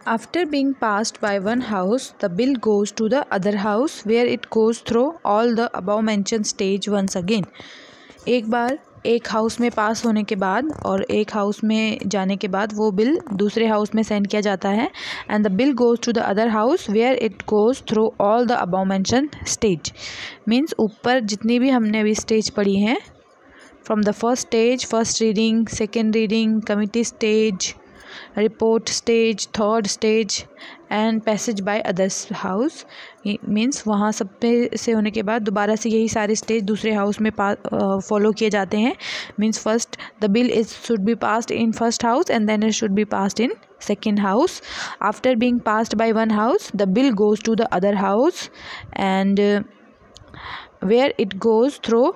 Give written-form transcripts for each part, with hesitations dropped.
After being passed by one house, the bill goes to the other house where it goes through all the above mentioned stage once again. एक बार एक house में पास होने के बाद और एक house में जाने के बाद वो बिल दूसरे हाउस में सेंड किया जाता है and the bill goes to the other house where it goes through all the above mention stage. Means ऊपर जितनी भी हमने अभी स्टेज पढ़ी हैं, from the first stage, first reading, second reading, committee stage, report stage, third stage and passage by others house. Means वहाँ सब पे से होने के बाद दोबारा से यही सारे स्टेज दूसरे हाउस में फॉलो किए जाते हैं. Means first the bill is should be passed in first house and then it should be passed in second house. After being passed by one house, the bill goes to the other house and where it goes through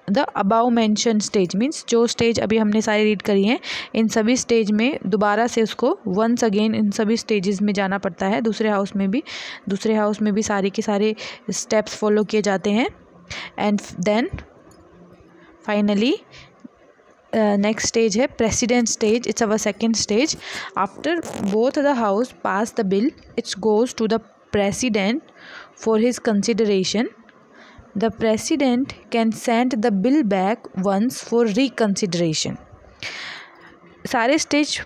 the above mention stage. Means जो stage अभी हमने सारी read करी हैं, इन सभी stage में दोबारा से उसको वंस अगेन इन सभी स्टेजेस में जाना पड़ता है. दूसरे हाउस में भी सारे के सारे स्टेप्स फॉलो किए जाते हैं. And then finally next stage है president stage. It's our second stage. After both the house pass the bill, it's goes to the president for his consideration. The president can send the bill back once for reconsideration. सारे stage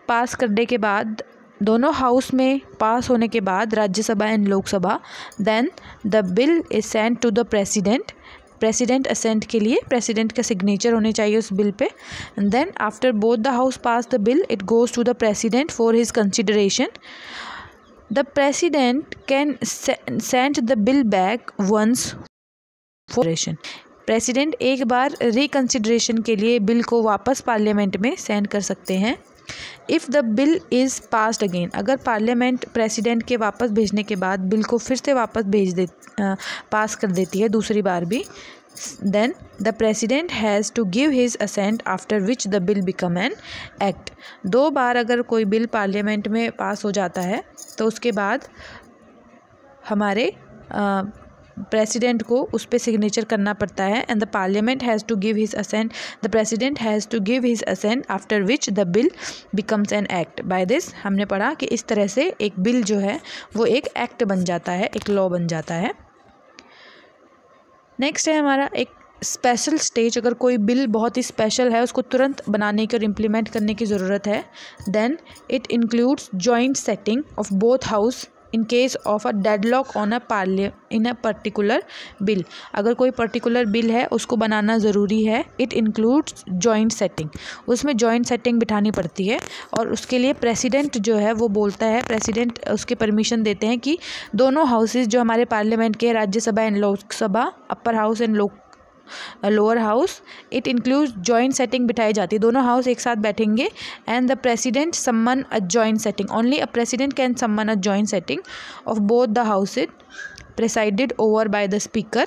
पास करने के बाद, दोनों house में पास होने के बाद, Rajya Sabha and Lok Sabha, then the bill is send to the president. President assent के लिए प्रेसिडेंट का सिग्नेचर होने चाहिए उस बिल पे. And then after both the house pass the bill, it goes to the president for his consideration. The president can send the bill back once president एक बार reconsideration के लिए बिल को वापस पार्लियामेंट में सेंड कर सकते हैं. If the bill is passed again, अगर पार्लियामेंट प्रेसिडेंट के वापस भेजने के बाद बिल को फिर से वापस पास कर देती है दूसरी बार भी, then the president has to give his assent after which the bill become an act. 2 बार अगर कोई बिल पार्लियामेंट में पास हो जाता है तो उसके बाद हमारे प्रेसिडेंट को उस पर सिग्नेचर करना पड़ता है. And the parliament has to give his assent, the president has to give his assent after which the bill becomes an act. By this हमने पढ़ा कि इस तरह से एक बिल जो है वो एक एक्ट बन जाता है, एक लॉ बन जाता है. नेक्स्ट है हमारा एक स्पेशल स्टेज. अगर कोई बिल बहुत ही स्पेशल है, उसको तुरंत बनाने की और इम्प्लीमेंट करने की ज़रूरत है, then it includes joint setting of both house in case of a deadlock on in a particular bill. अगर कोई पर्टिकुलर बिल है उसको बनाना ज़रूरी है. It includes joint setting. उसमें जॉइंट सेटिंग बिठानी पड़ती है और उसके लिए प्रेसिडेंट जो है वो बोलता है, प्रेसिडेंट उसके परमिशन देते हैं कि दोनों हाउसेस जो हमारे पार्लियामेंट के, Rajya Sabha and Lok Sabha, upper house and lower house, it includes joint setting बिठाई जाती है. दोनों हाउस एक साथ बैठेंगे and the president summon a joint setting. Only a president can summon a joint setting of both the houses presided over by the speaker.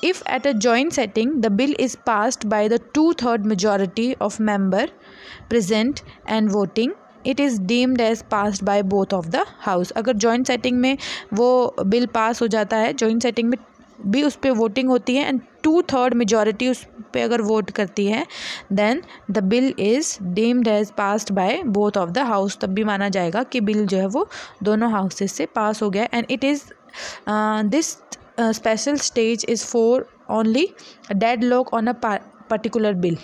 If at a joint setting the bill is passed by the 2/3 majority of member present and voting, it is deemed as passed by both of the house. अगर joint setting में वो bill pass हो जाता है, joint setting में भी उस पर वोटिंग होती है एंड 2/3 मेजॉरिटी उस पर अगर वोट करती है, then the bill is deemed as passed by both of the house. तब भी माना जाएगा कि बिल जो है वो दोनों हाउसेस से पास हो गया. And it is this special stage is for only deadlock on a particular bill.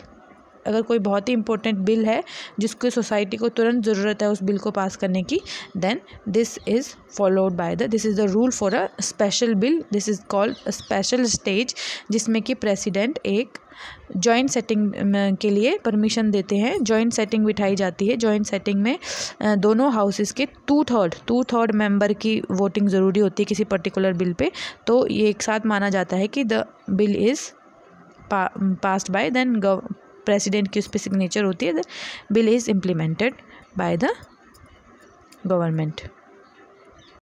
अगर कोई बहुत ही इंपॉर्टेंट बिल है जिसको सोसाइटी को तुरंत ज़रूरत है उस बिल को पास करने की, then this is followed by this is the rule for a special bill. This is called a special stage, जिसमें कि प्रेसिडेंट एक जॉइंट सेटिंग के लिए परमिशन देते हैं. जॉइंट सेटिंग बिठाई जाती है. जॉइंट सेटिंग में दोनों हाउसेस के 2/3 मेंबर की वोटिंग ज़रूरी होती है किसी पर्टिकुलर बिल पे. तो ये एक साथ माना जाता है कि the bill is passed by, then president की उस पर सिग्नेचर होती है, the bill is implemented by the government.